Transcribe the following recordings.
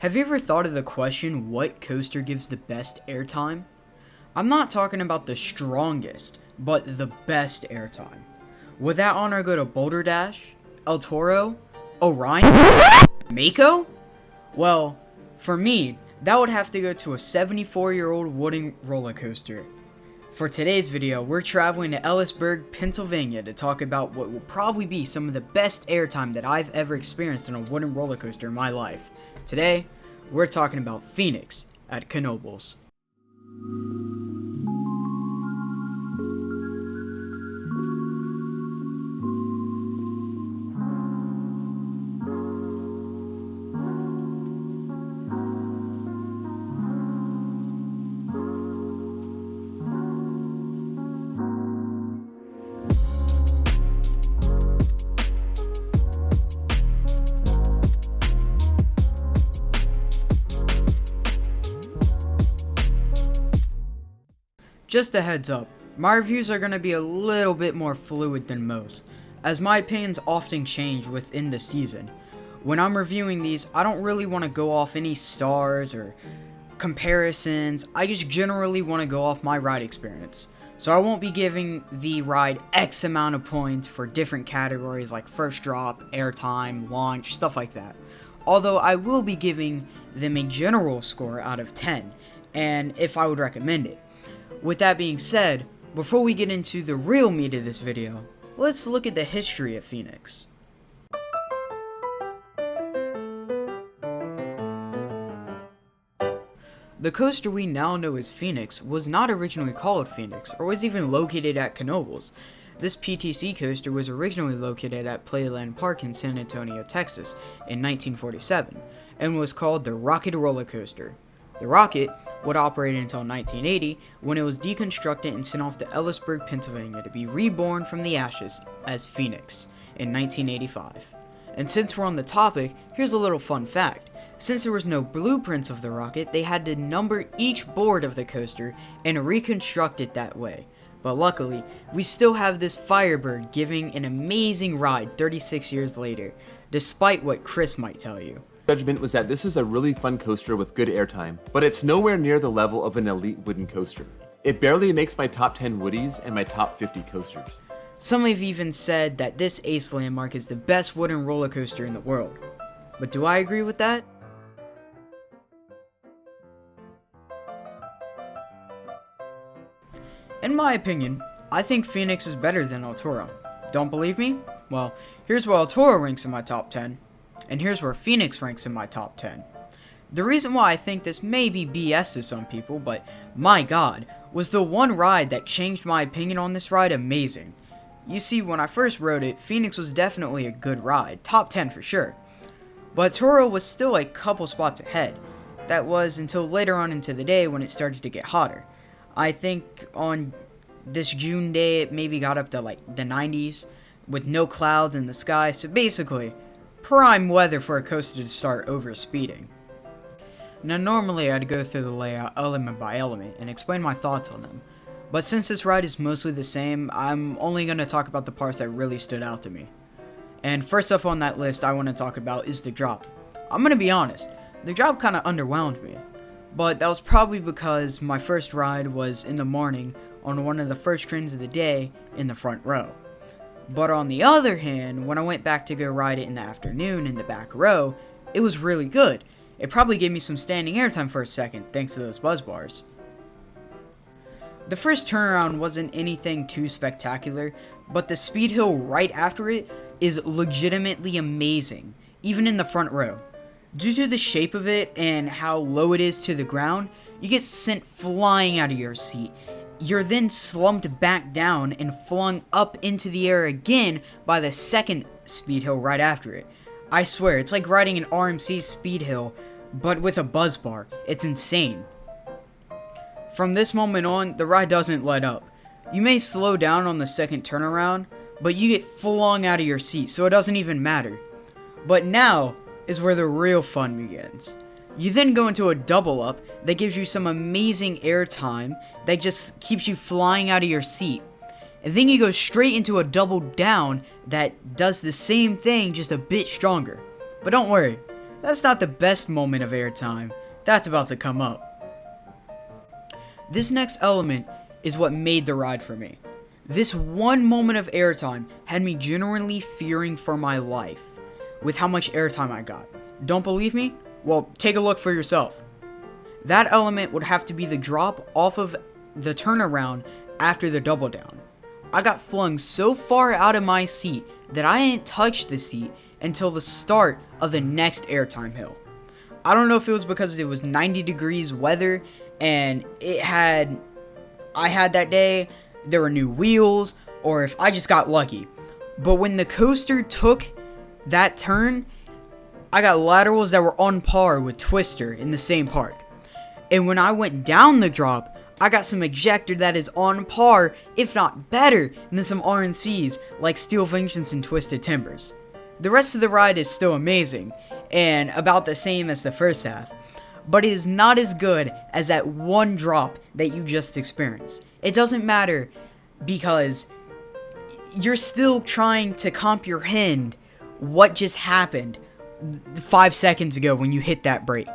Have you ever thought of the question, what coaster gives the best airtime? I'm not talking about the strongest, but the best airtime. Would that honor go to Boulder Dash, El Toro, Orion, Mako? Well, for me, that would have to go to a 74-year-old wooden roller coaster. For today's video, we're traveling to Ellisburg, Pennsylvania to talk about what will probably be some of the best airtime that I've ever experienced on a wooden roller coaster in my life. Today, we're talking about Phoenix at Knoebels. Just a heads up, my reviews are going to be a little bit more fluid than most, as my opinions often change within the season. When I'm reviewing these, I don't really want to go off any stars or comparisons, I just generally want to go off my ride experience. So I won't be giving the ride X amount of points for different categories like first drop, airtime, launch, stuff like that. Although I will be giving them a general score out of 10, and if I would recommend it. With that being said, before we get into the real meat of this video, let's look at the history of Phoenix. The coaster we now know as Phoenix was not originally called Phoenix, or was even located at Knoebels. This PTC coaster was originally located at Playland Park in San Antonio, Texas in 1947, and was called the Rocket Roller Coaster. The Rocket would operate until 1980, when it was deconstructed and sent off to Ellisburg, Pennsylvania to be reborn from the ashes as Phoenix in 1985. And since we're on the topic, here's a little fun fact. Since there was no blueprints of the rocket, they had to number each board of the coaster and reconstruct it that way. But luckily, we still have this Firebird giving an amazing ride 36 years later, despite what Chris might tell you. Judgment was that this is a really fun coaster with good airtime, but it's nowhere near the level of an elite wooden coaster. It barely makes my top 10 woodies and my top 50 coasters. Some have even said that this Ace Landmark is the best wooden roller coaster in the world. But do I agree with that? In my opinion, I think Phoenix is better than El Toro. Don't believe me? Well, here's where El Toro ranks in my top 10. And here's where Phoenix ranks in my top 10. The reason why I think this may be BS to some people, but my god, was the one ride that changed my opinion on this ride amazing. You see, when I first rode it, Phoenix was definitely a good ride, top 10 for sure. But Toro was still a couple spots ahead. That was until later on into the day when it started to get hotter. I think on this June day it maybe got up to like the 90s with no clouds in the sky, so basically prime weather for a coaster to start overspeeding. Now normally I'd go through the layout element by element and explain my thoughts on them, but since this ride is mostly the same, I'm only going to talk about the parts that really stood out to me. And first up on that list I want to talk about is the drop. I'm going to be honest, the drop kind of underwhelmed me, but that was probably because my first ride was in the morning on one of the first trains of the day in the front row. But on the other hand, when I went back to go ride it in the afternoon in the back row, it was really good. It probably gave me some standing airtime for a second, thanks to those buzz bars. The first turnaround wasn't anything too spectacular, but the speed hill right after it is legitimately amazing, even in the front row. Due to the shape of it and how low it is to the ground, you get sent flying out of your seat. You're then slumped back down and flung up into the air again by the second speed hill right after it. I swear, it's like riding an RMC speed hill, but with a buzz bar. It's insane. From this moment on, the ride doesn't let up. You may slow down on the second turnaround, but you get flung out of your seat, so it doesn't even matter. But now is where the real fun begins. You then go into a double up that gives you some amazing airtime that just keeps you flying out of your seat. And then you go straight into a double down that does the same thing, just a bit stronger. But don't worry, that's not the best moment of airtime. That's about to come up. This next element is what made the ride for me. This one moment of airtime had me genuinely fearing for my life with how much airtime I got. Don't believe me? Well, take a look for yourself. That element would have to be the drop off of the turnaround after the double down. I got flung so far out of my seat that I didn't touch the seat until the start of the next airtime hill. I don't know if it was because it was 90 degrees weather and I had that day, there were new wheels, or if I just got lucky. But when the coaster took that turn, I got laterals that were on par with Twister in the same park. And when I went down the drop, I got some ejector that is on par, if not better, than some RNCs like Steel Vengeance and Twisted Timbers. The rest of the ride is still amazing, and about the same as the first half, but it is not as good as that one drop that you just experienced. It doesn't matter because you're still trying to comprehend what just happened 5 seconds ago when you hit that brake.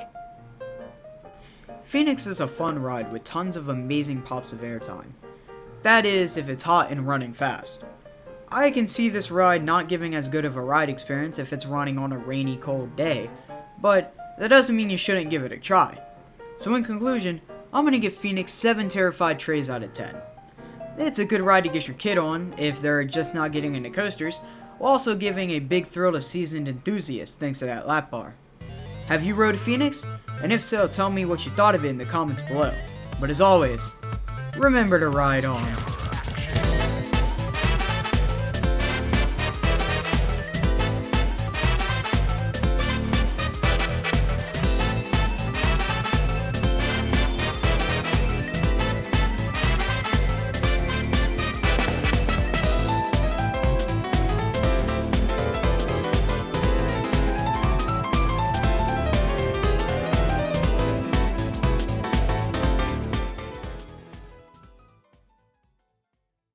Phoenix is a fun ride with tons of amazing pops of airtime. That is, if it's hot and running fast. I can see this ride not giving as good of a ride experience if it's running on a rainy, cold day, but that doesn't mean you shouldn't give it a try. So in conclusion, I'm going to give Phoenix 7 terrified trays out of 10. It's a good ride to get your kid on if they're just not getting into coasters, while also giving a big thrill to seasoned enthusiasts thanks to that lap bar. Have you rode Phoenix? And if so, tell me what you thought of it in the comments below. But as always, remember to ride on.